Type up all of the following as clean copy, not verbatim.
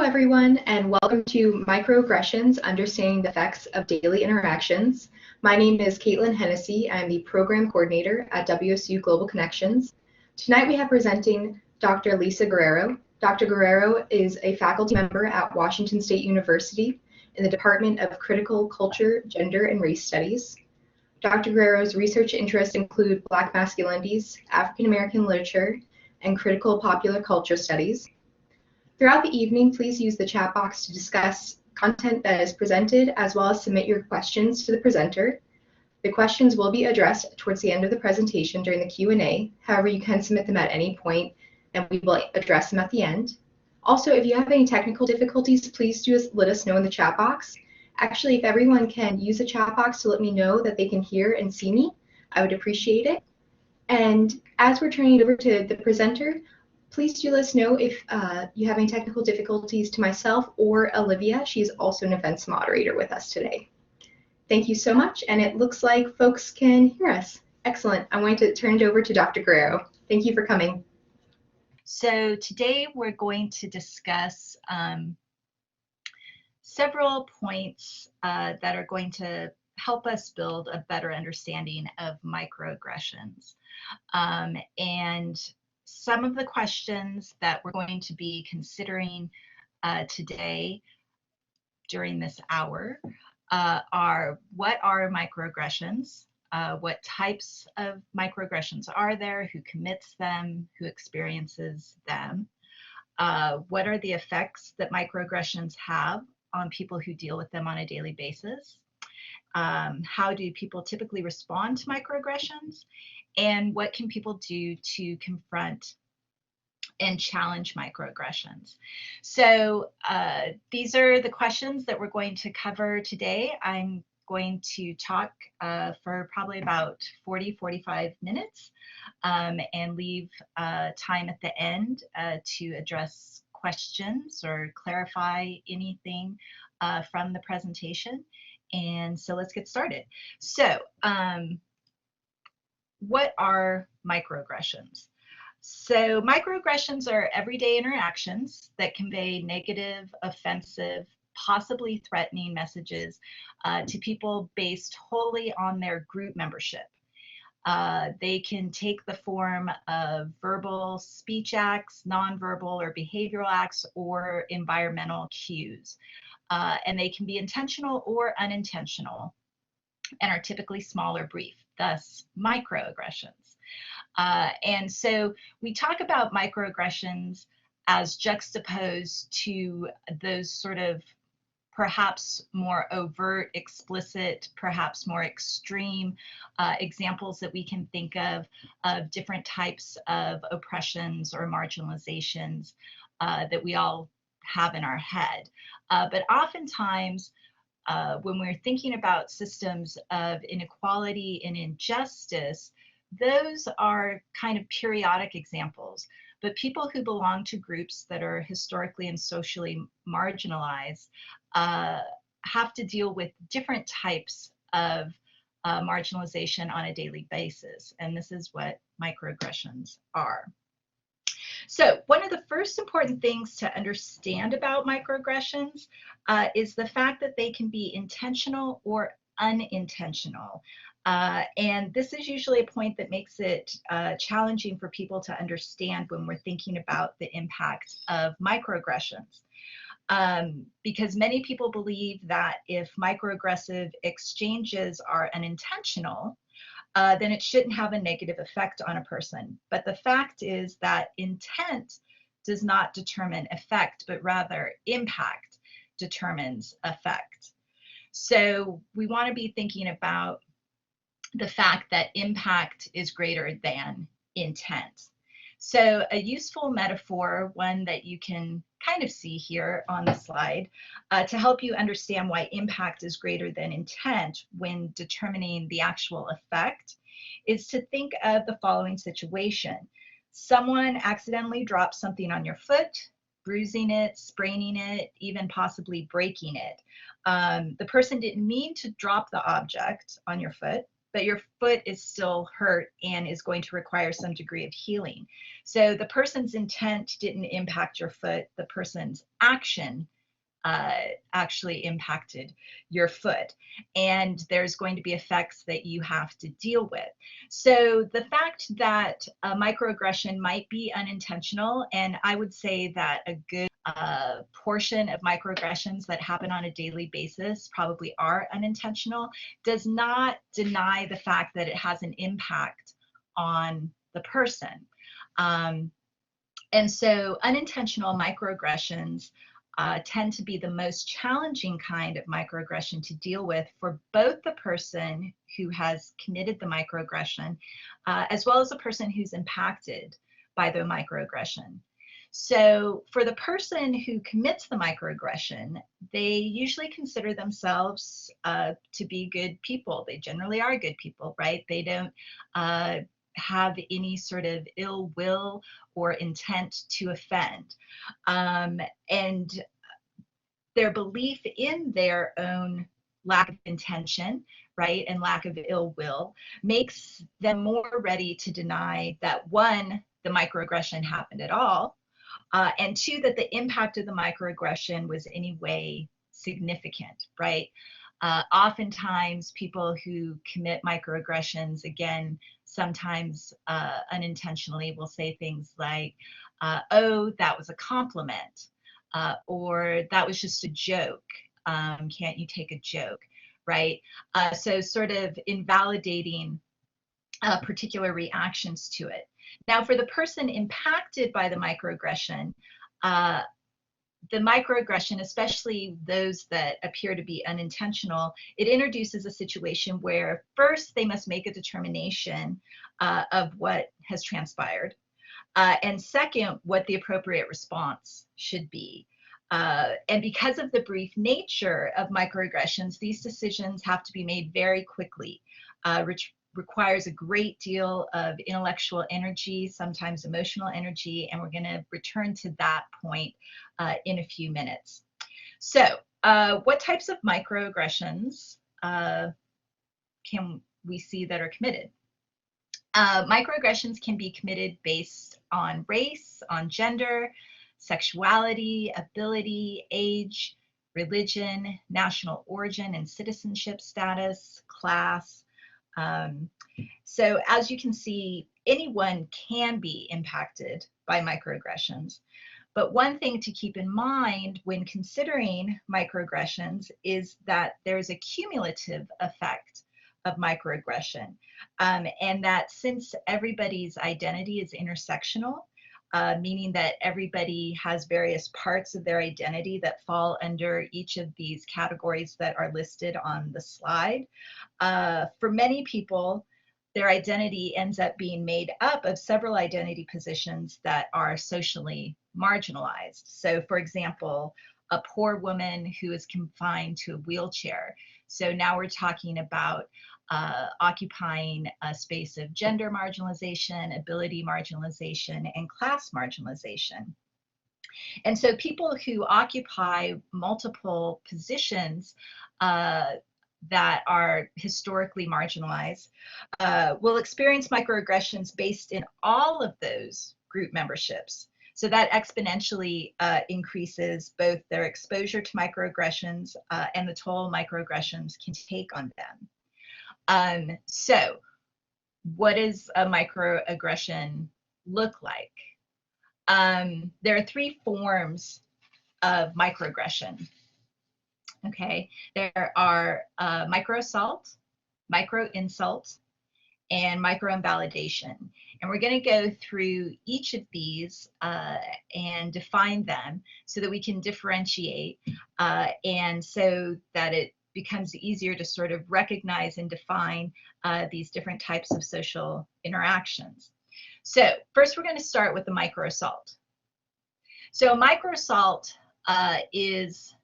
Hello, everyone, and welcome to Microaggressions, Understanding the Effects of Daily Interactions. My name is Caitlin Hennessy. I'm the Program Coordinator at WSU Global Connections. Tonight we have presenting Dr. Lisa Guerrero. Dr. Guerrero is a faculty member at Washington State University in the Department of Critical Culture, Gender, and Race Studies. Dr. Guerrero's research interests include Black masculinities, African American literature, and critical popular culture studies. Throughout the evening, please use the chat box to discuss content that is presented, as well as submit your questions to the presenter. The questions will be addressed towards the end of the presentation during the Q&A. However, you can submit them at any point, and we will address them at the end. Also, if you have any technical difficulties, please let us know in the chat box. Actually, if everyone can use the chat box to let me know that they can hear and see me, I would appreciate it. And as we're turning it over to the presenter, please do let us know if you have any technical difficulties to myself or Olivia. She's also an events moderator with us today. Thank you so much, and it looks like folks can hear us. Excellent. I'm going to turn it over to Dr. Guerrero. Thank you for coming. So today we're going to discuss several points that are going to help us build a better understanding of microaggressions. And some of the questions that we're going to be considering today during this hour are: what are microaggressions? What types of microaggressions are there? Who commits them? Who experiences them? What are the effects that microaggressions have on people who deal with them on a daily basis? How do people typically respond to microaggressions? And what can people do to confront and challenge microaggressions? So these are the questions that we're going to cover today. I'm going to talk for probably about 40-45 minutes and leave time at the end to address questions or clarify anything from the presentation. And so let's get started. So what are microaggressions? So microaggressions are everyday interactions that convey negative, offensive, possibly threatening messages to people based wholly on their group membership. They can take the form of verbal speech acts, nonverbal or behavioral acts, or environmental cues. And they can be intentional or unintentional and are typically small or brief, thus microaggressions. And so we talk about microaggressions as juxtaposed to those sort of perhaps more overt, explicit, perhaps more extreme examples that we can think of different types of oppressions or marginalizations that we all have in our head. But oftentimes, when we're thinking about systems of inequality and injustice, those are kind of periodic examples. But people who belong to groups that are historically and socially marginalized have to deal with different types of marginalization on a daily basis. And this is what microaggressions are. So one of the first important things to understand about microaggressions is the fact that they can be intentional or unintentional. And this is usually a point that makes it challenging for people to understand when we're thinking about the impact of microaggressions. Because many people believe that if microaggressive exchanges are unintentional, then it shouldn't have a negative effect on a person. But the fact is that intent does not determine effect, but rather impact determines effect. So we want to be thinking about the fact that impact is greater than intent. So a useful metaphor, one that you can kind of see here on the slide, to help you understand why impact is greater than intent when determining the actual effect, is to think of the following situation. Someone accidentally drops something on your foot, bruising it, spraining it, even possibly breaking it. The person didn't mean to drop the object on your foot. but your foot is still hurt and is going to require some degree of healing. So the person's intent didn't impact your foot, the person's action actually impacted your foot, and there's going to be effects that you have to deal with. So the fact that a microaggression might be unintentional, and I would say that a good portion of microaggressions that happen on a daily basis probably are unintentional, does not deny the fact that it has an impact on the person. And so unintentional microaggressions tend to be the most challenging kind of microaggression to deal with for both the person who has committed the microaggression as well as the person who's impacted by the microaggression. So for the person who commits the microaggression, they usually consider themselves to be good people. They generally are good people, right? They don't have any sort of ill will or intent to offend. And their belief in their own lack of intention, right, and lack of ill will makes them more ready to deny that, one, the microaggression happened at all, and two, that the impact of the microaggression was in any way significant, right? Oftentimes people who commit microaggressions, again, sometimes unintentionally, will say things like, oh, that was a compliment, or that was just a joke. Can't you take a joke, right? So sort of invalidating particular reactions to it. Now, for the person impacted by the microaggression, especially those that appear to be unintentional, it introduces a situation where first they must make a determination of what has transpired, and second, what the appropriate response should be. And because of the brief nature of microaggressions, these decisions have to be made very quickly, which requires a great deal of intellectual energy, sometimes emotional energy, and we're going to return to that point in a few minutes. So what types of microaggressions can we see that are committed? Microaggressions can be committed based on race, on gender, sexuality, ability, age, religion, national origin and citizenship status, class. So as you can see, anyone can be impacted by microaggressions. But one thing to keep in mind when considering microaggressions is that there's a cumulative effect of microaggression, and that since everybody's identity is intersectional, meaning that everybody has various parts of their identity that fall under each of these categories that are listed on the slide. For many people, their identity ends up being made up of several identity positions that are socially marginalized. So for example, a poor woman who is confined to a wheelchair. So now we're talking about occupying a space of gender marginalization, ability marginalization, and class marginalization. And so people who occupy multiple positions that are historically marginalized will experience microaggressions based in all of those group memberships. So that exponentially increases both their exposure to microaggressions and the toll microaggressions can take on them. So what does a microaggression look like? There are three forms of microaggression. Okay, there are microassault, microinsult, and microinvalidation. And we're going to go through each of these and define them so that we can differentiate and so that it becomes easier to sort of recognize and define these different types of social interactions. So first we're going to start with the microassault. So microassault is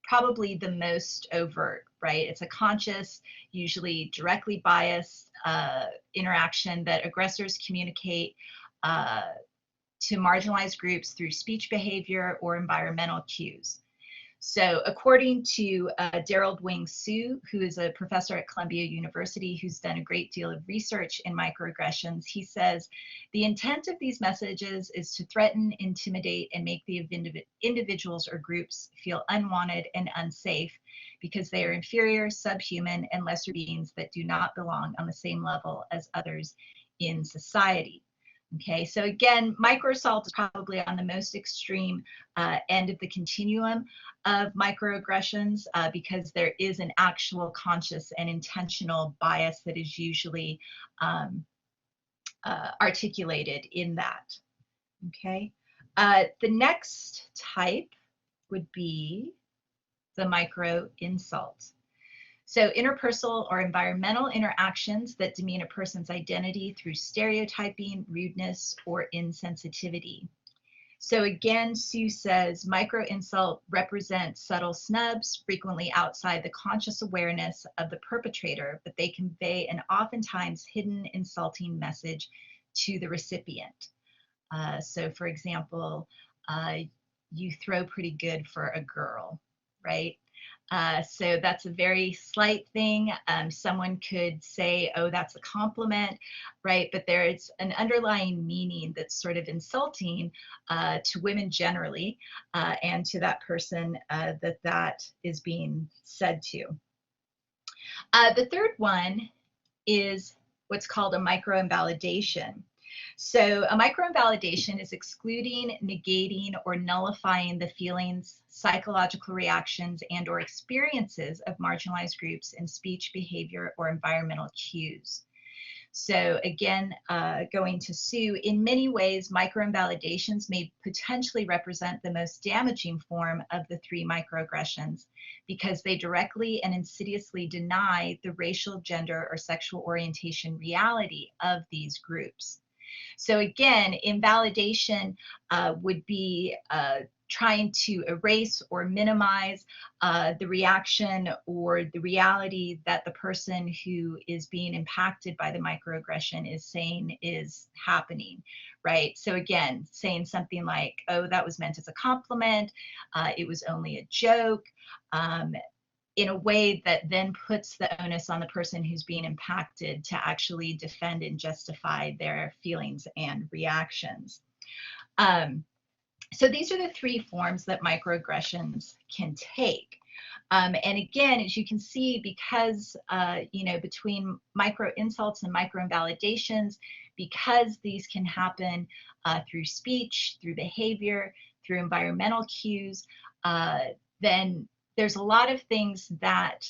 probably the most overt, right? It's a conscious, usually directly biased interaction that aggressors communicate to marginalized groups through speech behavior or environmental cues. So according to Daryl Wing Su, who is a professor at Columbia University who's done a great deal of research in microaggressions, he says, the intent of these messages is to threaten, intimidate, and make the individuals or groups feel unwanted and unsafe because they are inferior, subhuman, and lesser beings that do not belong on the same level as others in society. Okay, so again, Microsalt is probably on the most extreme end of the continuum of microaggressions because there is an actual conscious and intentional bias that is usually articulated in that. Okay, the next type would be the micro insult. So interpersonal or environmental interactions that demean a person's identity through stereotyping, rudeness, or insensitivity. So again, Sue says micro insult represents subtle snubs, frequently outside the conscious awareness of the perpetrator, but they convey an oftentimes hidden insulting message to the recipient. So for example, you throw pretty good for a girl, right? So that's a very slight thing. Someone could say, oh, that's a compliment, right? But there's an underlying meaning that's sort of insulting to women generally and to that person that is being said to. The third one is what's called a micro-invalidation. So a micro-invalidation is excluding, negating, or nullifying the feelings, psychological reactions, and or experiences of marginalized groups in speech, behavior, or environmental cues. So again, going to Sue, in many ways, micro-invalidations may potentially represent the most damaging form of the three microaggressions because they directly and insidiously deny the racial, gender, or sexual orientation reality of these groups. So again, invalidation would be trying to erase or minimize the reaction or the reality that the person who is being impacted by the microaggression is saying is happening, right? So again, saying something like, oh, that was meant as a compliment, it was only a joke, in a way that then puts the onus on the person who's being impacted to actually defend and justify their feelings and reactions. So these are the three forms that microaggressions can take. And again, as you can see, because, between micro insults and micro invalidations, because these can happen through speech, through behavior, through environmental cues, then there's a lot of things that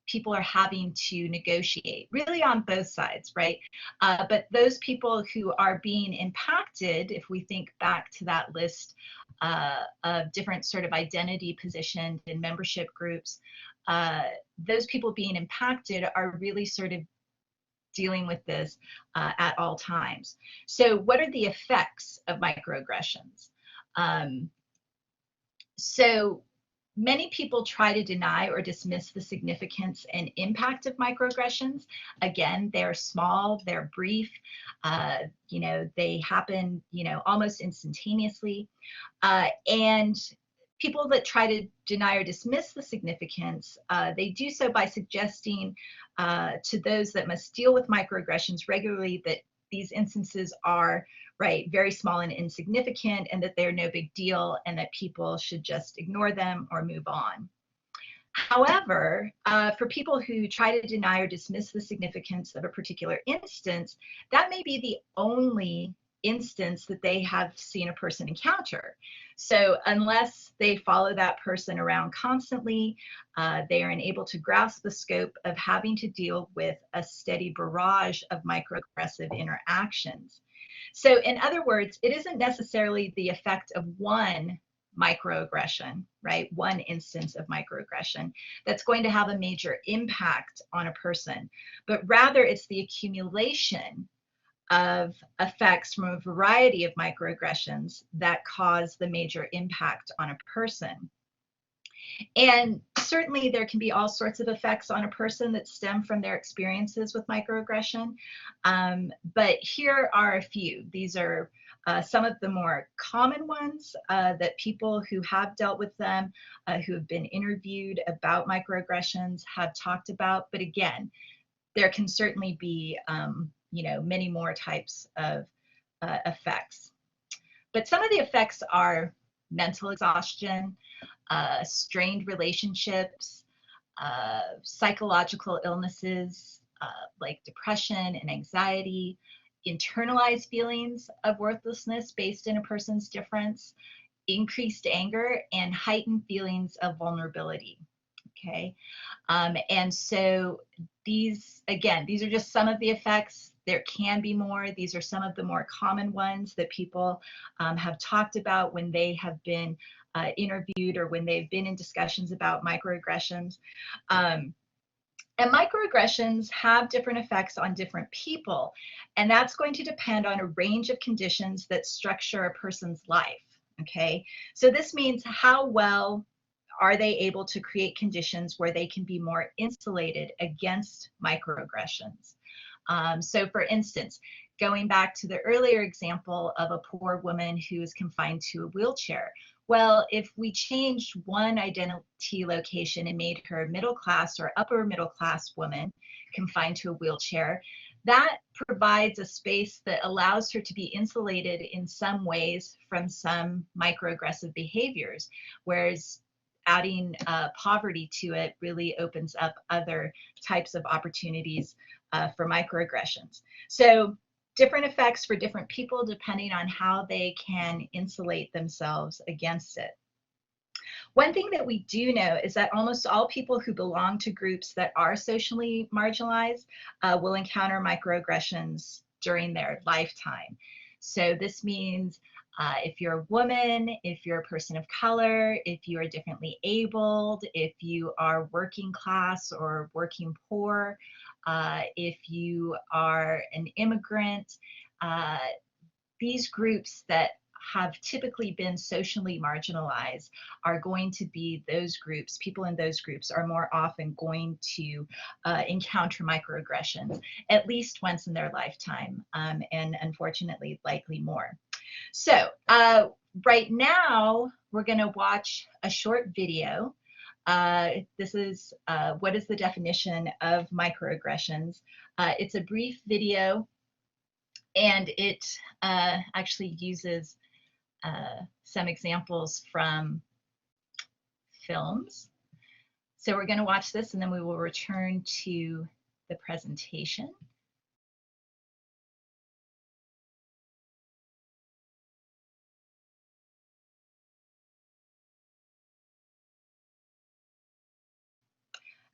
people are having to negotiate, really on both sides, right? But those people who are being impacted, if we think back to that list of different sort of identity positioned and membership groups, those people being impacted are really sort of dealing with this at all times. So what are the effects of microaggressions? So many people try to deny or dismiss the significance and impact of microaggressions. Again, they're small, they're brief, they happen, almost instantaneously. And people that try to deny or dismiss the significance, they do so by suggesting to those that must deal with microaggressions regularly that these instances are very small and insignificant, and that they're no big deal, and that people should just ignore them or move on. However, for people who try to deny or dismiss the significance of a particular instance, that may be the only instance that they have seen a person encounter. So unless they follow that person around constantly, they are unable to grasp the scope of having to deal with a steady barrage of microaggressive interactions. So in other words, it isn't necessarily the effect of one microaggression, right? One instance of microaggression that's going to have a major impact on a person, but rather it's the accumulation of effects from a variety of microaggressions that cause the major impact on a person. And certainly there can be all sorts of effects on a person that stem from their experiences with microaggression. But here are a few. These are some of the more common ones that people who have dealt with them, who have been interviewed about microaggressions, have talked about. But again, there can certainly be many more types of effects. But some of the effects are mental exhaustion, strained relationships, psychological illnesses like depression and anxiety, internalized feelings of worthlessness based in a person's difference, increased anger, and heightened feelings of vulnerability. Okay, and so these are just some of the effects. There can be more. These are some of the more common ones that people have talked about when they have been interviewed or when they've been in discussions about microaggressions. And microaggressions have different effects on different people, and that's going to depend on a range of conditions that structure a person's life. Okay, so this means how well are they able to create conditions where they can be more insulated against microaggressions? So for instance, going back to the earlier example of a poor woman who is confined to a wheelchair. Well, if we changed one identity location and made her a middle class or upper middle class woman confined to a wheelchair, that provides a space that allows her to be insulated in some ways from some microaggressive behaviors, whereas adding poverty to it really opens up other types of opportunities for microaggressions. So different effects for different people depending on how they can insulate themselves against it. One thing that we do know is that almost all people who belong to groups that are socially marginalized will encounter microaggressions during their lifetime. So this means if you're a woman, if you're a person of color, if you are differently abled, if you are working class or working poor, if you are an immigrant, these groups that have typically been socially marginalized are going to be those groups. People in those groups are more often going to encounter microaggressions at least once in their lifetime, and unfortunately likely more. So right now we're going to watch a short video. This is what is the definition of microaggressions. It's a brief video, and it actually uses some examples from films. So we're going to watch this, and then we will return to the presentation.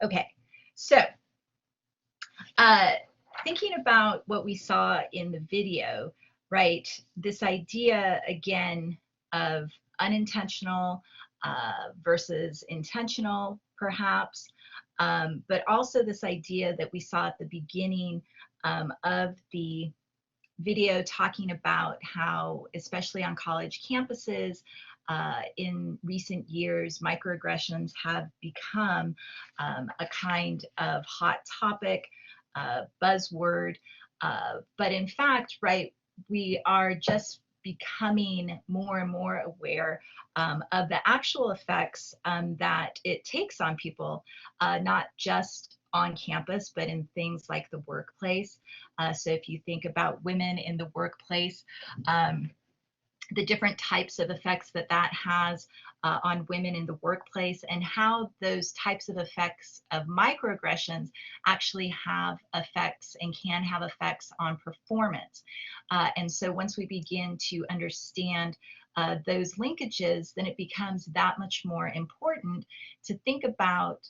Okay, so thinking about what we saw in the video, right? This idea again of unintentional versus intentional, perhaps, but also this idea that we saw at the beginning of the video talking about how, especially on college campuses, in recent years, microaggressions have become a kind of hot topic, buzzword. But in fact, right, we are just becoming more and more aware of the actual effects that it takes on people, not just on campus, but in things like the workplace. So if you think about women in the workplace, the different types of effects that that has on women in the workplace, and how those types of effects of microaggressions actually have effects and can have effects on performance. And so once we begin to understand those linkages, then it becomes that much more important to think about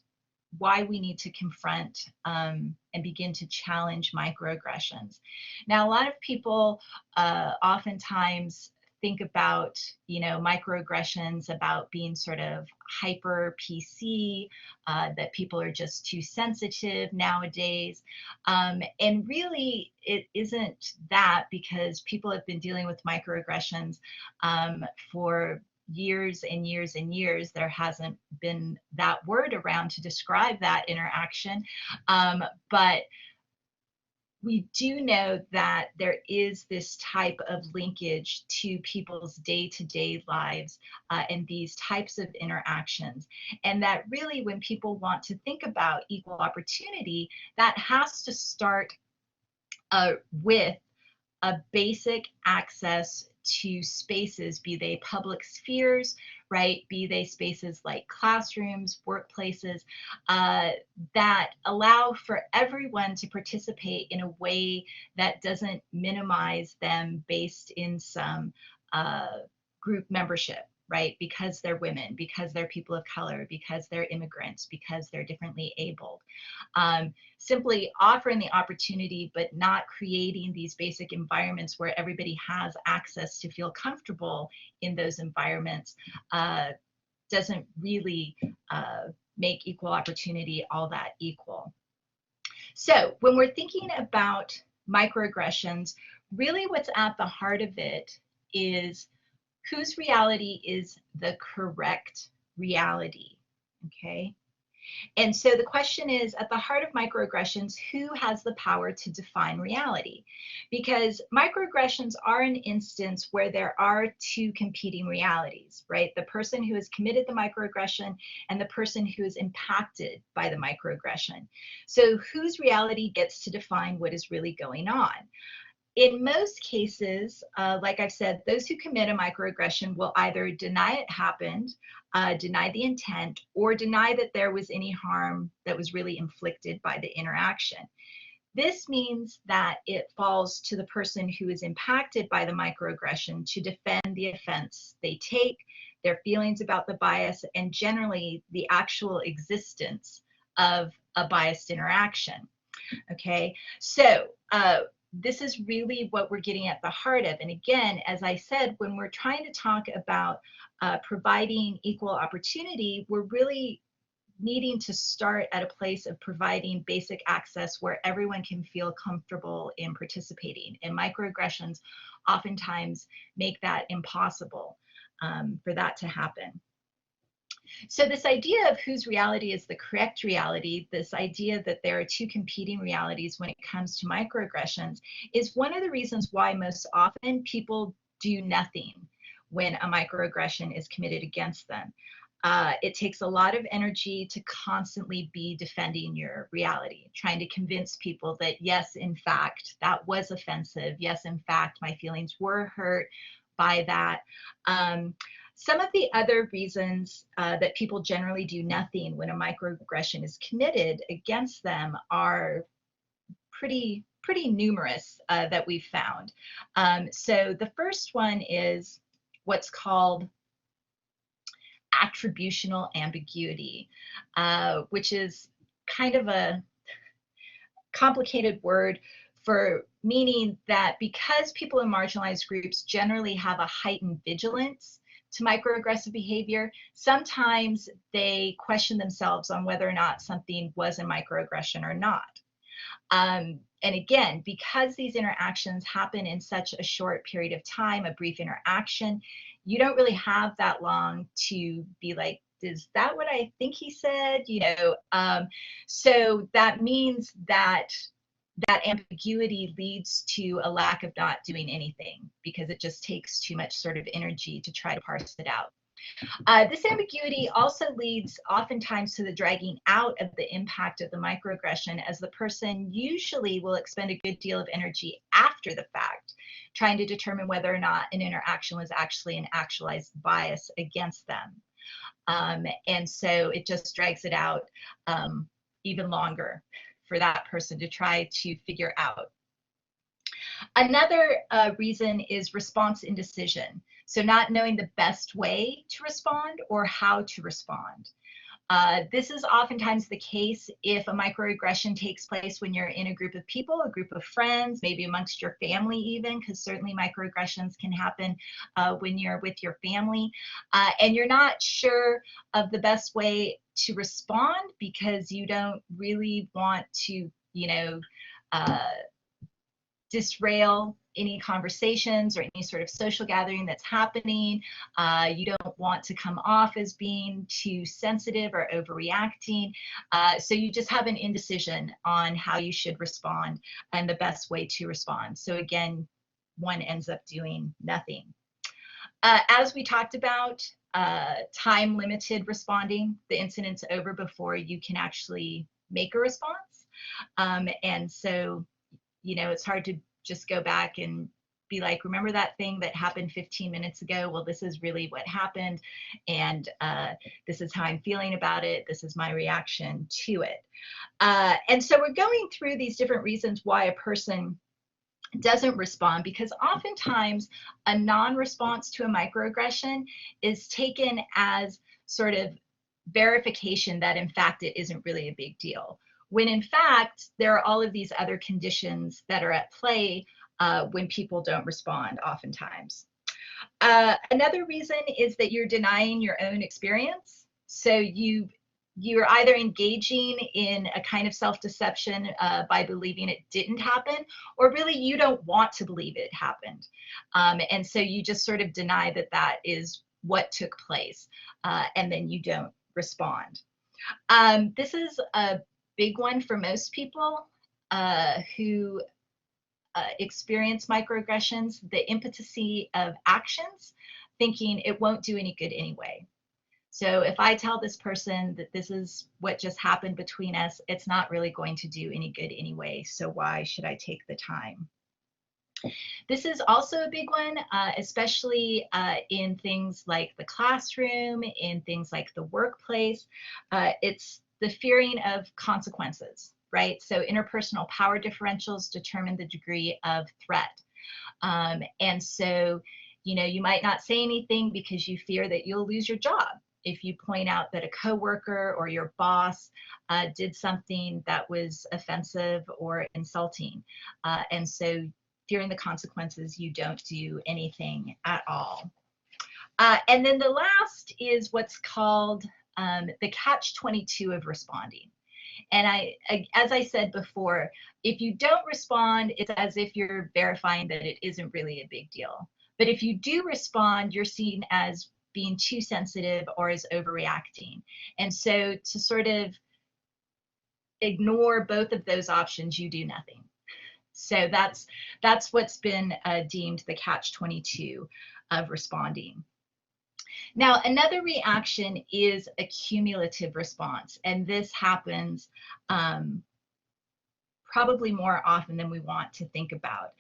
why we need to confront and begin to challenge microaggressions. Now, a lot of people oftentimes think about, microaggressions about being sort of hyper PC, that people are just too sensitive nowadays. And really, it isn't that, because people have been dealing with microaggressions for years and years and years, there hasn't been that word around to describe that interaction. But we do know that there is this type of linkage to people's day-to-day lives and these types of interactions. And that really, when people want to think about equal opportunity, that has to start with a basic access to spaces, be they public spheres, right? Be they spaces like classrooms, workplaces, that allow for everyone to participate in a way that doesn't minimize them based in some group membership, right? Because they're women, because they're people of color, because they're immigrants, because they're differently abled. Simply offering the opportunity, but not creating these basic environments where everybody has access to feel comfortable in those environments doesn't really make equal opportunity all that equal. So when we're thinking about microaggressions, really what's at the heart of it is whose reality is the correct reality, okay? And so the question is, at the heart of microaggressions, who has the power to define reality? Because microaggressions are an instance where there are two competing realities, right? The person who has committed the microaggression and the person who is impacted by the microaggression. So whose reality gets to define what is really going on? In most cases, like I've said, those who commit a microaggression will either deny it happened, deny the intent, or deny that there was any harm that was really inflicted by the interaction. This means that it falls to the person who is impacted by the microaggression to defend the offense they take, their feelings about the bias, and generally the actual existence of a biased interaction. Okay, so this is really what we're getting at the heart of. And again, as I said, when we're trying to talk about providing equal opportunity, we're really needing to start at a place of providing basic access where everyone can feel comfortable in participating. And microaggressions oftentimes make that impossible for that to happen. So this idea of whose reality is the correct reality, this idea that there are two competing realities when it comes to microaggressions, is one of the reasons why most often people do nothing when a microaggression is committed against them. It takes a lot of energy to constantly be defending your reality, trying to convince people that, yes, in fact, that was offensive. Yes, in fact, my feelings were hurt by that. Some of the other reasons that people generally do nothing when a microaggression is committed against them are pretty numerous that we've found. So the first one is what's called attributional ambiguity, which is kind of a complicated word for meaning that because people in marginalized groups generally have a heightened vigilance to microaggressive behavior, sometimes they question themselves on whether or not something was a microaggression or not. And again, because these interactions happen in such a short period of time, a brief interaction, you don't really have that long to be like, is that what I think he said? You know, so that means that that ambiguity leads to a lack of not doing anything because it just takes too much sort of energy to try to parse it out. This ambiguity also leads oftentimes to the dragging out of the impact of the microaggression, as the person usually will expend a good deal of energy after the fact, trying to determine whether or not an interaction was actually an actualized bias against them. And so it just drags it out even longer for that person to try to figure out. Another reason is response indecision. So not knowing the best way to respond or how to respond. This is oftentimes the case if a microaggression takes place when you're in a group of people, a group of friends, maybe amongst your family even, because certainly microaggressions can happen when you're with your family, and you're not sure of the best way to respond because you don't really want to, you know, disrail any conversations or any sort of social gathering that's happening. You don't want to come off as being too sensitive or overreacting. So you just have an indecision on how you should respond and the best way to respond. So again, one ends up doing nothing. As we talked about, time-limited responding, the incident's over before you can actually make a response. And so, you know, it's hard to just go back and be like, remember that thing that happened 15 minutes ago? Well, this is really what happened. And this is how I'm feeling about it. This is my reaction to it. And so we're going through these different reasons why a person doesn't respond, because oftentimes a non-response to a microaggression is taken as sort of verification that in fact it isn't really a big deal, when in fact there are all of these other conditions that are at play when people don't respond oftentimes. Another reason is that you're denying your own experience. So you're either engaging in a kind of self-deception by believing it didn't happen, or really you don't want to believe it happened. And so you just sort of deny that that is what took place, and then you don't respond. This is a big one for most people who experience microaggressions, the impotency of actions, thinking it won't do any good anyway. So if I tell this person that this is what just happened between us, it's not really going to do any good anyway, so why should I take the time? This is also a big one, especially in things like the classroom, in things like the workplace. It's the fearing of consequences, right? So interpersonal power differentials determine the degree of threat. And so, you know, you might not say anything because you fear that you'll lose your job if you point out that a coworker or your boss did something that was offensive or insulting. And so fearing the consequences, you don't do anything at all. And then the last is what's called the catch-22 of responding. And as I said before, if you don't respond, it's as if you're verifying that it isn't really a big deal. But if you do respond, you're seen as being too sensitive or as overreacting. And so to sort of ignore both of those options, you do nothing. So that's what's been deemed the catch-22 of responding. Now, another reaction is a cumulative response, and this happens probably more often than we want to think about.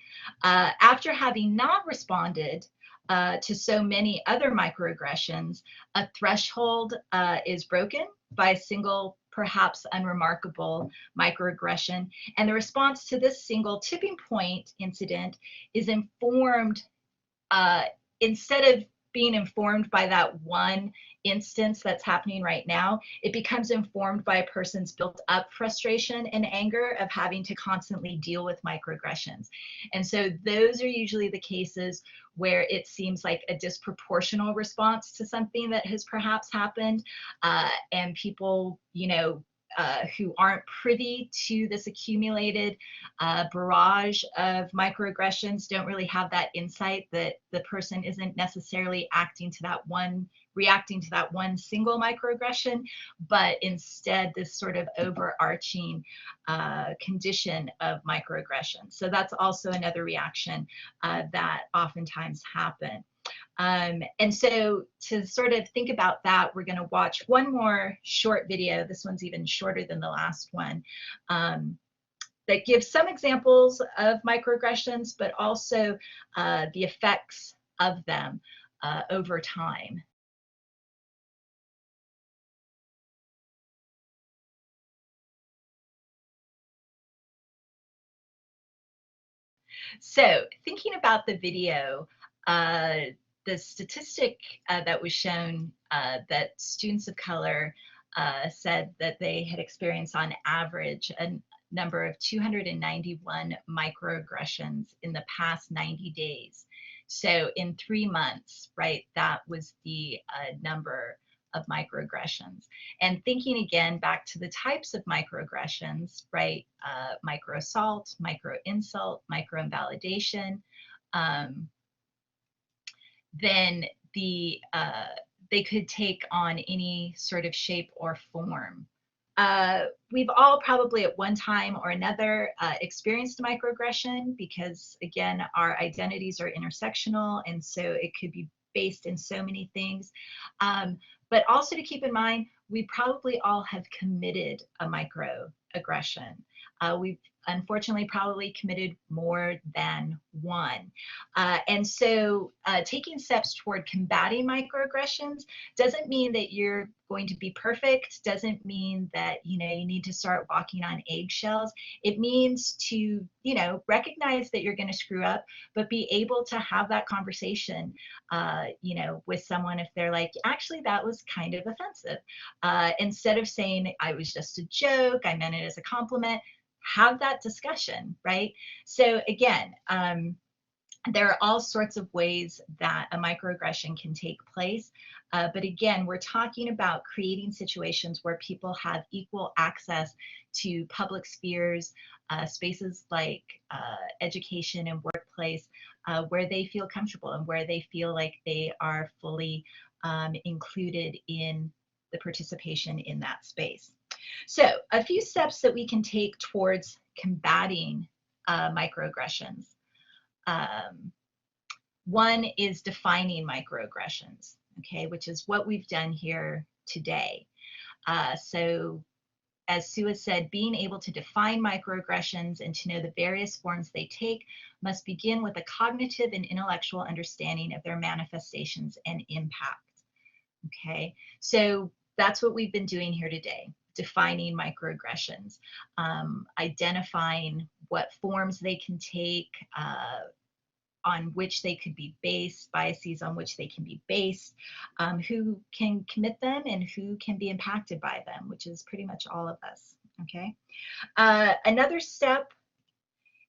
After having not responded to so many other microaggressions, a threshold is broken by a single, perhaps unremarkable microaggression, and the response to this single tipping point incident is informed, instead of being informed by that one instance that's happening right now, it becomes informed by a person's built up frustration and anger of having to constantly deal with microaggressions. And so those are usually the cases where it seems like a disproportional response to something that has perhaps happened, and people, you know, who aren't privy to this accumulated barrage of microaggressions don't really have that insight that the person isn't necessarily reacting to that one single microaggression, but instead this sort of overarching condition of microaggression. So that's also another reaction that oftentimes happen. And so to sort of think about that, we're going to watch one more short video. This one's even shorter than the last one, that gives some examples of microaggressions, but also the effects of them over time. So thinking about the video, the statistic that was shown that students of color said that they had experienced on average a number of 291 microaggressions in the past 90 days. So in 3 months, right, that was the number of microaggressions. And thinking again back to the types of microaggressions, right? Microassault, microinsult, microinvalidation, then they could take on any sort of shape or form. We've all probably at one time or another experienced a microaggression because, again, our identities are intersectional, and so it could be based in so many things. But also to keep in mind, we probably all have committed a microaggression. We've unfortunately probably committed more than one. And so taking steps toward combating microaggressions doesn't mean that you're going to be perfect, doesn't mean that you need to start walking on eggshells. It means to recognize that you're going to screw up, but be able to have that conversation with someone if they're like, actually that was kind of offensive, instead of saying I was just a joke, I meant it as a compliment. Have that discussion, right? So again, there are all sorts of ways that a microaggression can take place. But again, we're talking about creating situations where people have equal access to public spheres, spaces like education and workplace, where they feel comfortable and where they feel like they are fully included in the participation in that space. So a few steps that we can take towards combating microaggressions. One is defining microaggressions, okay, which is what we've done here today. So as Sue has said, being able to define microaggressions and to know the various forms they take must begin with a cognitive and intellectual understanding of their manifestations and impact. Okay, so that's what we've been doing here today, defining microaggressions, identifying what forms they can take, on which they could be based, biases on which they can be based, who can commit them and who can be impacted by them, which is pretty much all of us, okay? Another step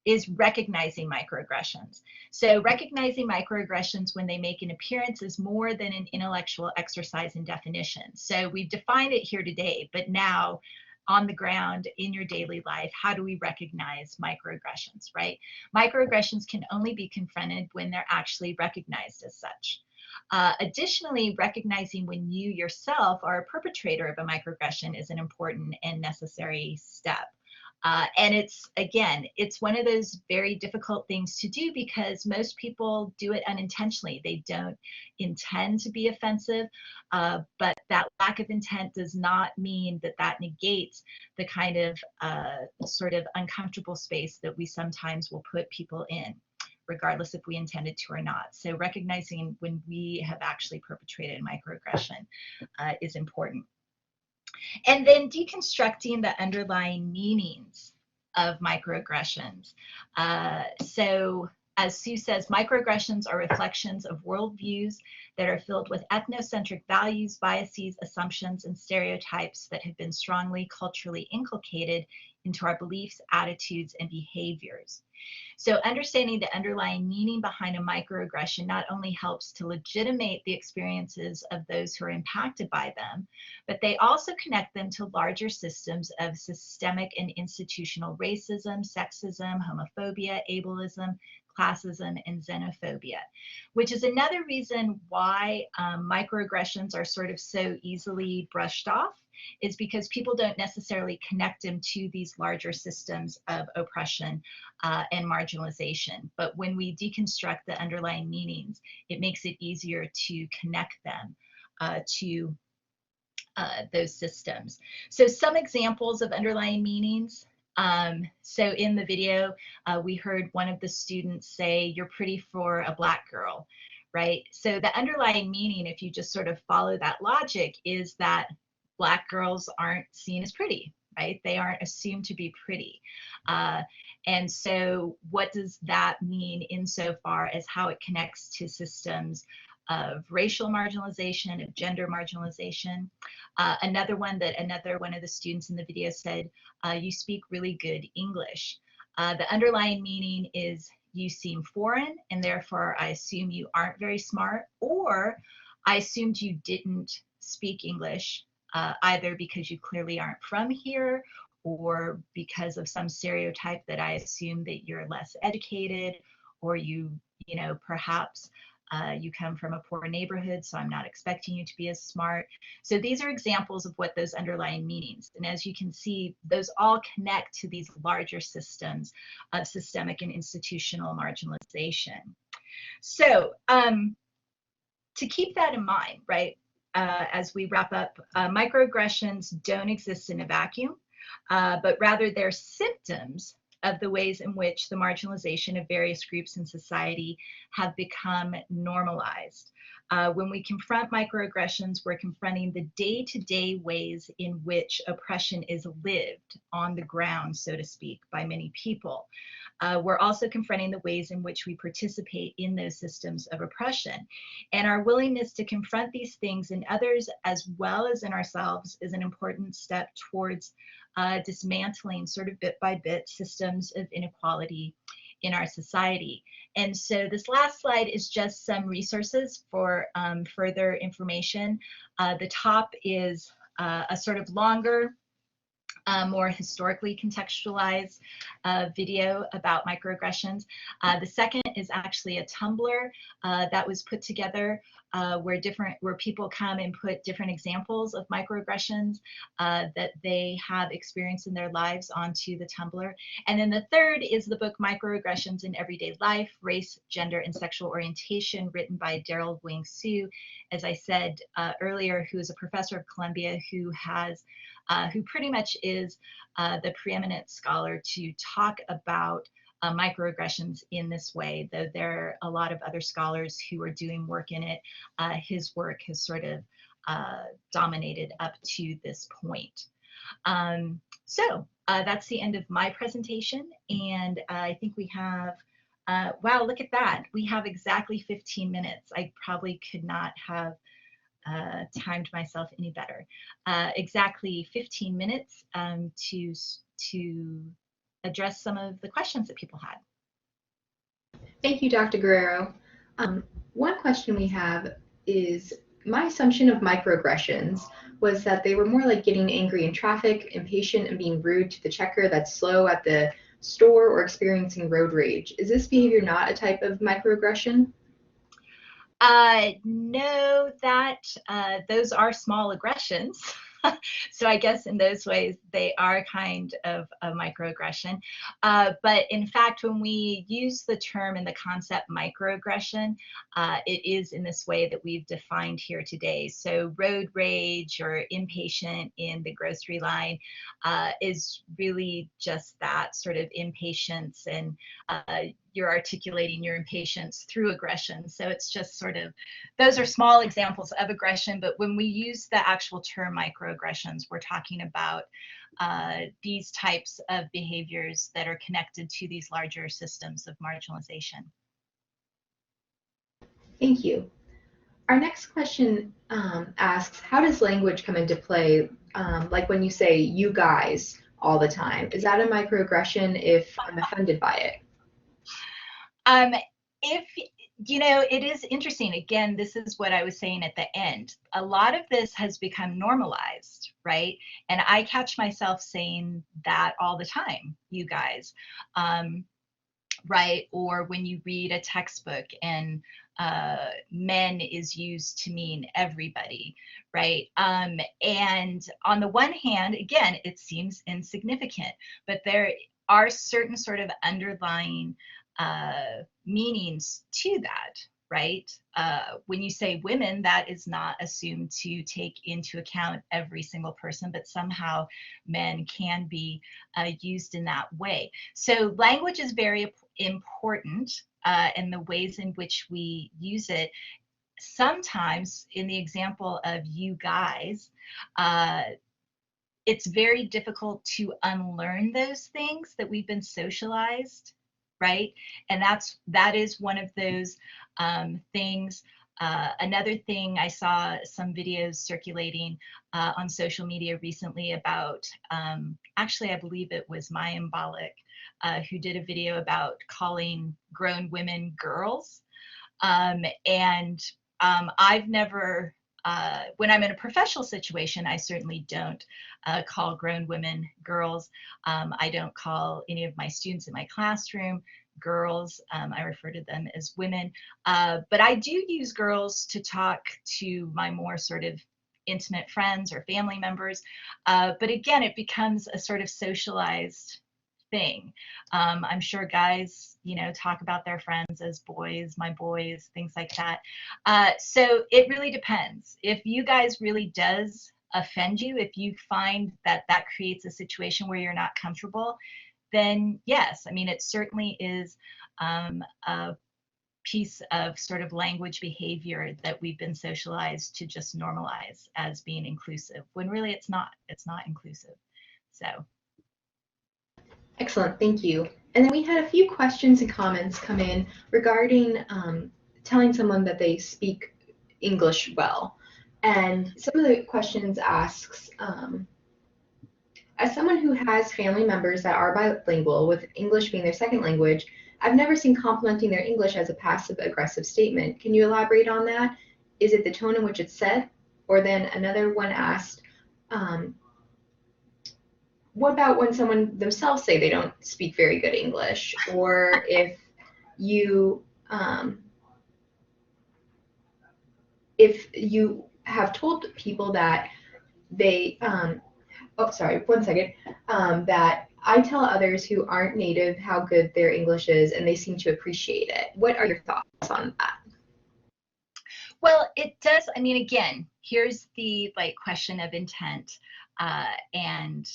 is recognizing microaggressions. So recognizing microaggressions when they make an appearance is more than an intellectual exercise in definition. So we've defined it here today, but now on the ground in your daily life, how do we recognize microaggressions, right? Microaggressions can only be confronted when they're actually recognized as such. Additionally, recognizing when you yourself are a perpetrator of a microaggression is an important and necessary step. And it's one of those very difficult things to do because most people do it unintentionally. They don't intend to be offensive, but that lack of intent does not mean that that negates the kind of sort of uncomfortable space that we sometimes will put people in, regardless if we intended to or not. So recognizing when we have actually perpetrated a microaggression is important. And then deconstructing the underlying meanings of microaggressions. So as Sue says, microaggressions are reflections of worldviews that are filled with ethnocentric values, biases, assumptions, and stereotypes that have been strongly culturally inculcated into our beliefs, attitudes, and behaviors. So understanding the underlying meaning behind a microaggression not only helps to legitimate the experiences of those who are impacted by them, but they also connect them to larger systems of systemic and institutional racism, sexism, homophobia, ableism, classism, and xenophobia, which is another reason why microaggressions are sort of so easily brushed off, is because people don't necessarily connect them to these larger systems of oppression and marginalization. But when we deconstruct the underlying meanings, it makes it easier to connect them to those systems. So some examples of underlying meanings. So in the video, we heard one of the students say, "You're pretty for a Black girl," right? So the underlying meaning, if you just sort of follow that logic, is that Black girls aren't seen as pretty, right? They aren't assumed to be pretty. And so what does that mean insofar as how it connects to systems of racial marginalization, of gender marginalization? Another one of the students in the video said, "You speak really good English." The underlying meaning is you seem foreign, and therefore I assume you aren't very smart, or I assumed you didn't speak English, either because you clearly aren't from here or because of some stereotype that I assume that you're less educated, or you know, perhaps you come from a poor neighborhood, so I'm not expecting you to be as smart. So these are examples of what those underlying meanings. And as you can see, those all connect to these larger systems of systemic and institutional marginalization. So to keep that in mind, right, as we wrap up, microaggressions don't exist in a vacuum, but rather they're symptoms of the ways in which the marginalization of various groups in society have become normalized. When we confront microaggressions, we're confronting the day-to-day ways in which oppression is lived on the ground, so to speak, by many people. We're also confronting the ways in which we participate in those systems of oppression. And our willingness to confront these things in others as well as in ourselves is an important step towards dismantling, sort of bit by bit, systems of inequality in our society. And so this last slide is just some resources for further information. The top is a sort of longer, more historically contextualized video about microaggressions. The second is actually a Tumblr that was put together where people come and put different examples of microaggressions that they have experienced in their lives onto the Tumblr. And then the third is the book Microaggressions in Everyday Life, Race, Gender, and Sexual Orientation, written by Daryl Wing Su, as I said earlier, who is a professor of Columbia who pretty much is the preeminent scholar to talk about microaggressions in this way, though there are a lot of other scholars who are doing work in it. His work has sort of dominated up to this point. So that's the end of my presentation, and I think we have, wow, look at that. We have exactly 15 minutes. I probably could not have timed myself any better. Exactly 15 minutes to address some of the questions that people had. Thank you, Dr. Guerrero. One question we have is, my assumption of microaggressions was that they were more like getting angry in traffic, impatient, and being rude to the checker that's slow at the store, or experiencing road rage. Is this behavior not a type of microaggression? No, those are small aggressions. So I guess in those ways, they are kind of a microaggression. But in fact, when we use the term and the concept microaggression, it is in this way that we've defined here today. So road rage or impatient in the grocery line is really just that sort of impatience, and you're articulating your impatience through aggression. So it's just sort of, those are small examples of aggression, but when we use the actual term microaggressions, we're talking about these types of behaviors that are connected to these larger systems of marginalization. Thank you. Our next question asks, how does language come into play? Like when you say "you guys" all the time, is that a microaggression if I'm offended by it? If, you know, it is interesting. Again, this is what I was saying at the end. A lot of this has become normalized, right? And I catch myself saying that all the time, you guys, right? Or when you read a textbook and men is used to mean everybody, right? And on the one hand, again, it seems insignificant, but there are certain sort of underlying meanings to that, right? When you say women, that is not assumed to take into account every single person, but somehow men can be used in that way. So language is very important, and the ways in which we use it. Sometimes, in the example of you guys, it's very difficult to unlearn those things that we've been socialized, right? And that is one of those things. Another thing, I saw some videos circulating on social media recently about, actually, I believe it was Maya Mbalik, who did a video about calling grown women girls. And I've never when I'm in a professional situation, I certainly don't call grown women girls. I don't call any of my students in my classroom girls. I refer to them as women. But I do use girls to talk to my more sort of intimate friends or family members. But again, it becomes a sort of socialized thing. I'm sure guys, you know, talk about their friends as boys, my boys, things like that. So it really depends. If you guys really does offend you, if you find that that creates a situation where you're not comfortable, then yes, I mean, it certainly is a piece of sort of language behavior that we've been socialized to just normalize as being inclusive, when really it's not inclusive. So. Excellent, thank you. And then we had a few questions and comments come in regarding telling someone that they speak English well. And some of the questions asks, as someone who has family members that are bilingual, with English being their second language, I've never seen complimenting their English as a passive-aggressive statement. Can you elaborate on that? Is it the tone in which it's said? Or then another one asked, what about when someone themselves say they don't speak very good English? Or if you have told people that they, oh, sorry, one second, that I tell others who aren't native how good their English is and they seem to appreciate it. What are your thoughts on that? Well, it does. I mean, again, here's the question of intent and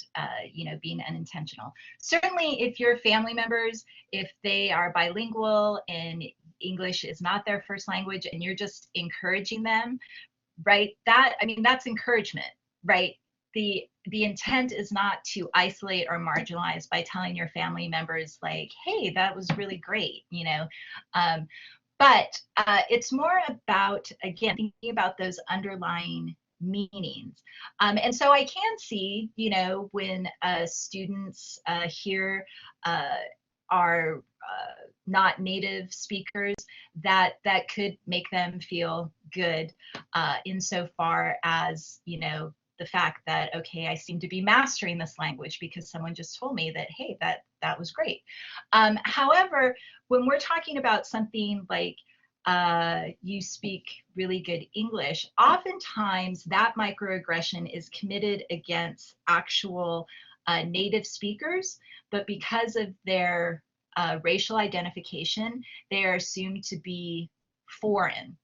you know, being unintentional. Certainly, if your family members, if they are bilingual and English is not their first language, and you're just encouraging them, right? That, I mean, that's encouragement, right? The intent is not to isolate or marginalize by telling your family members like, hey, that was really great, you know. But it's more about, again, thinking about those underlying meanings. And so I can see, you know, when students here are not native speakers, that could make them feel good insofar as, you know, the fact that, okay, I seem to be mastering this language because someone just told me that, hey, that was great. However, when we're talking about something like you speak really good English, oftentimes that microaggression is committed against actual native speakers, but because of their racial identification, they are assumed to be foreign.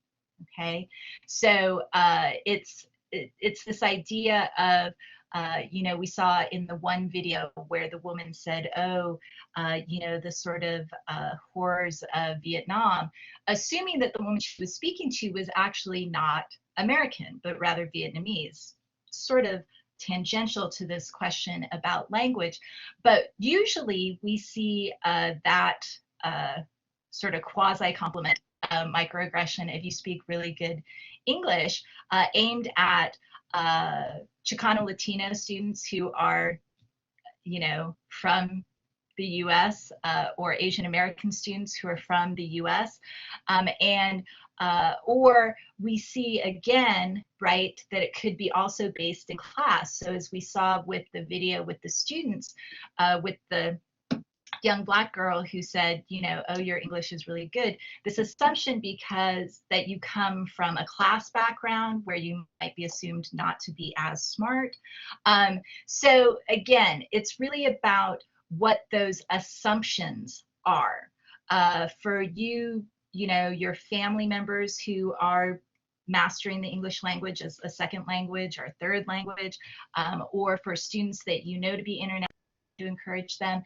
Okay, so it's this idea of you know, we saw in the one video where the woman said, oh, you know, the sort of horrors of Vietnam, assuming that the woman she was speaking to was actually not American, but rather Vietnamese, sort of tangential to this question about language. But usually we see that sort of quasi-compliment microaggression, if you speak really good English, aimed at Chicano Latino students who are, you know, from the US, or Asian American students who are from the US. Or we see again, right, that it could be also based in class. So as we saw with the video with the students, with the young Black girl who said, you know, oh, your English is really good. This assumption because that you come from a class background where you might be assumed not to be as smart. So again, it's really about what those assumptions are. For you, you know, your family members who are mastering the English language as a second language or third language, or for students that you know to be international, to encourage them.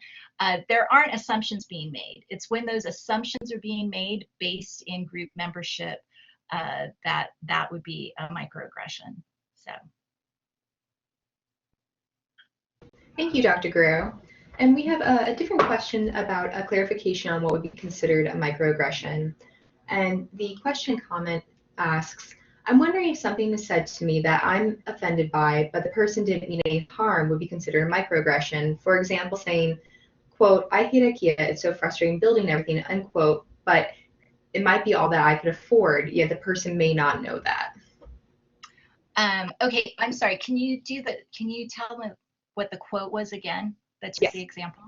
There aren't assumptions being made. It's when those assumptions are being made based in group membership that would be a microaggression. So. Thank you, Dr. Guerrero. And we have a different question about a clarification on what would be considered a microaggression. And the question comment asks, I'm wondering if something is said to me that I'm offended by, but the person didn't mean any harm, would be considered a microaggression. For example, saying, quote, I hate IKEA, it's so frustrating building everything, unquote, but it might be all that I could afford, yet the person may not know that. Okay, I'm sorry. Can you tell me what the quote was again? That's Yes. the example.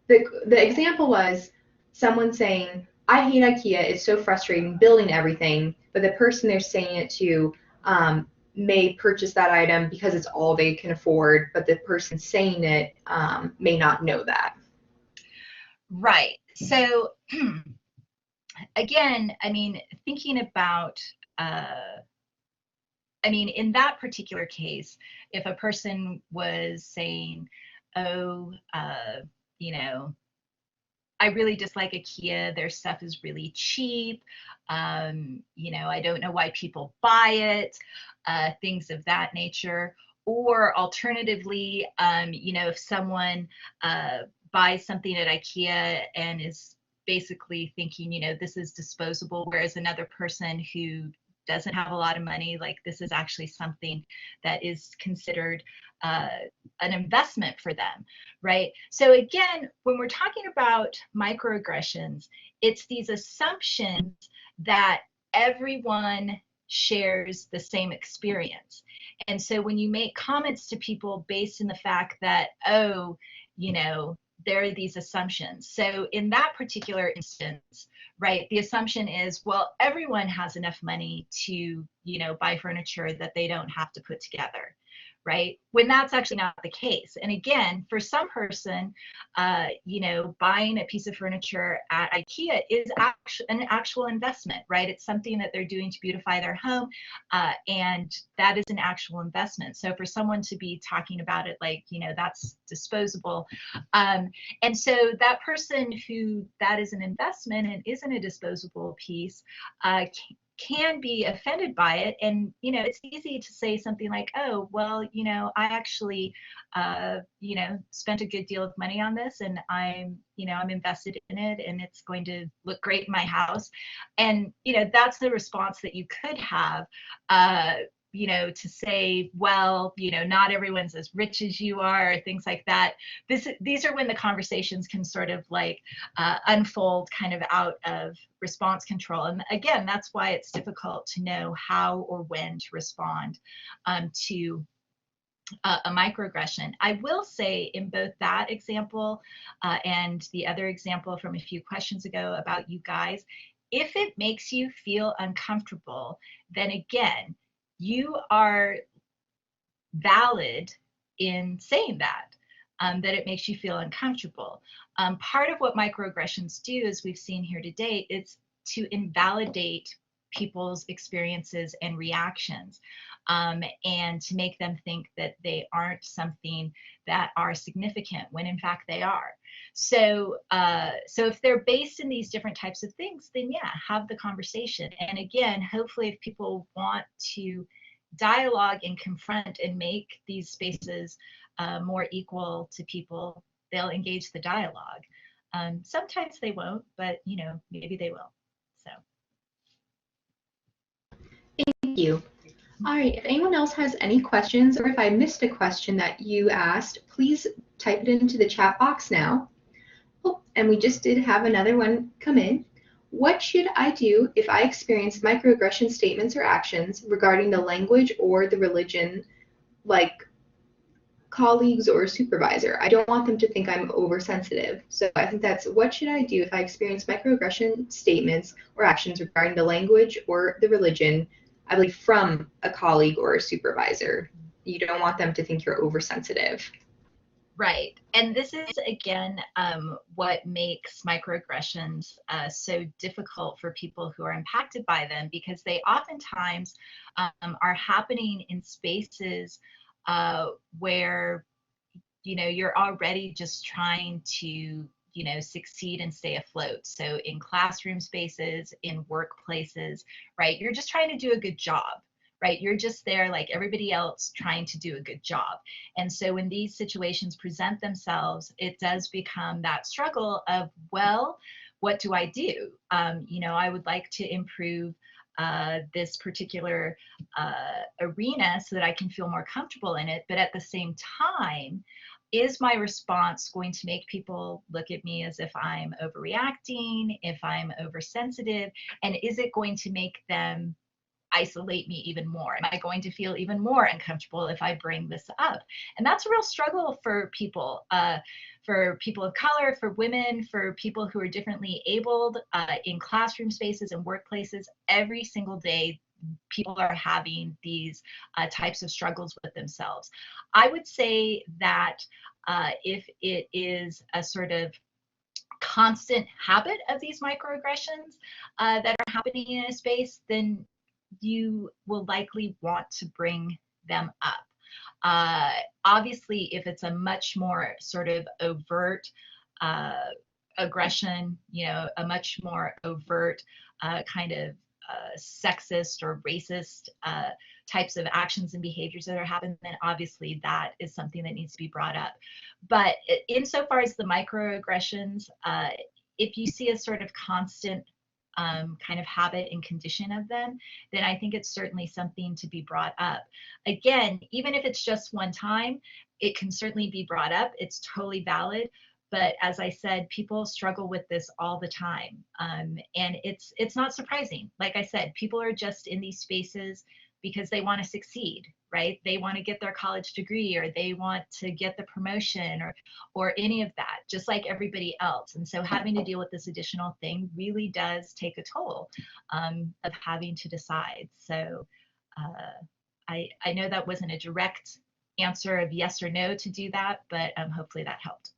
The example was someone saying, I hate IKEA, it's so frustrating building everything, but the person they're saying it to may purchase that item because it's all they can afford, but the person saying it may not know that. Right. So again, I mean, thinking about, I mean, in that particular case, if a person was saying, oh, you know, I really dislike IKEA. Their stuff is really cheap. You know, I don't know why people buy it, things of that nature. Or alternatively, you know, if someone buys something at IKEA and is basically thinking, you know, this is disposable, whereas another person who doesn't have a lot of money, like this is actually something that is considered an investment for them, right? So again, when we're talking about microaggressions, it's these assumptions that everyone shares the same experience. And so when you make comments to people based in the fact that, oh, you know, there are these assumptions. So in that particular instance, right, the assumption is, well, everyone has enough money to, you know, buy furniture that they don't have to put together, right? When that's actually not the case. And again, for some person, you know, buying a piece of furniture at IKEA is an actual investment, right? It's something that they're doing to beautify their home, and that is an actual investment. So for someone to be talking about it like, you know, that's disposable, and so that person who that is an investment and isn't a disposable piece, can be offended by it. And you know, it's easy to say something like, oh, well, you know, I actually you know, spent a good deal of money on this, and I'm, you know, I'm invested in it, and it's going to look great in my house. And you know, that's the response that you could have, you know, to say, well, you know, not everyone's as rich as you are, or things like that. These are when the conversations can sort of like unfold kind of out of response control. And again, that's why it's difficult to know how or when to respond to a microaggression. I will say in both that example and the other example from a few questions ago about you guys, if it makes you feel uncomfortable, then again, you are valid in saying that, that it makes you feel uncomfortable. Part of what microaggressions do, as we've seen here today, is to invalidate people's experiences and reactions, and to make them think that they aren't something that are significant when in fact they are. So, so if they're based in these different types of things, then yeah, have the conversation. And again, hopefully if people want to dialogue and confront and make these spaces more equal to people, they'll engage the dialogue. Sometimes they won't, but you know, maybe they will. So. Thank you. All right, if anyone else has any questions, or if I missed a question that you asked, please type it into the chat box now. Oh, and we just did have another one come in. What should I do if I experience microaggression statements or actions regarding the language or the religion, like colleagues or supervisor? I don't want them to think I'm oversensitive. So I think that's, what should I do if I experience microaggression statements or actions regarding the language or the religion, I believe from a colleague or a supervisor? You don't want them to think you're oversensitive. Right. And this is, again, what makes microaggressions so difficult for people who are impacted by them, because they oftentimes are happening in spaces where, you know, you're already just trying to, you know, succeed and stay afloat. So in classroom spaces, in workplaces, right? You're just trying to do a good job, right? You're just there like everybody else trying to do a good job. And so when these situations present themselves, it does become that struggle of, well, what do I do? You know, I would like to improve this particular arena so that I can feel more comfortable in it. But at the same time, is my response going to make people look at me as if I'm overreacting, if I'm oversensitive, and is it going to make them isolate me even more? Am I going to feel even more uncomfortable if I bring this up? And that's a real struggle for people of color, for women, for people who are differently abled in classroom spaces and workplaces. Every single day, people are having these types of struggles with themselves. I would say that if it is a sort of constant habit of these microaggressions that are happening in a space, then you will likely want to bring them up. Obviously, if it's a much more sort of overt aggression, a much more overt kind of sexist or racist types of actions and behaviors that are happening, then obviously that is something that needs to be brought up. But insofar as the microaggressions, if you see a sort of constant kind of habit and condition of them, then I think it's certainly something to be brought up. Again, even if it's just one time, it can certainly be brought up. It's totally valid. But as I said, people struggle with this all the time. And it's not surprising. Like I said, people are just in these spaces because they want to succeed, right? They want to get their college degree, or they want to get the promotion, or any of that, just like everybody else. And so having to deal with this additional thing really does take a toll of having to decide. So I know that wasn't a direct answer of yes or no to do that, but hopefully that helped.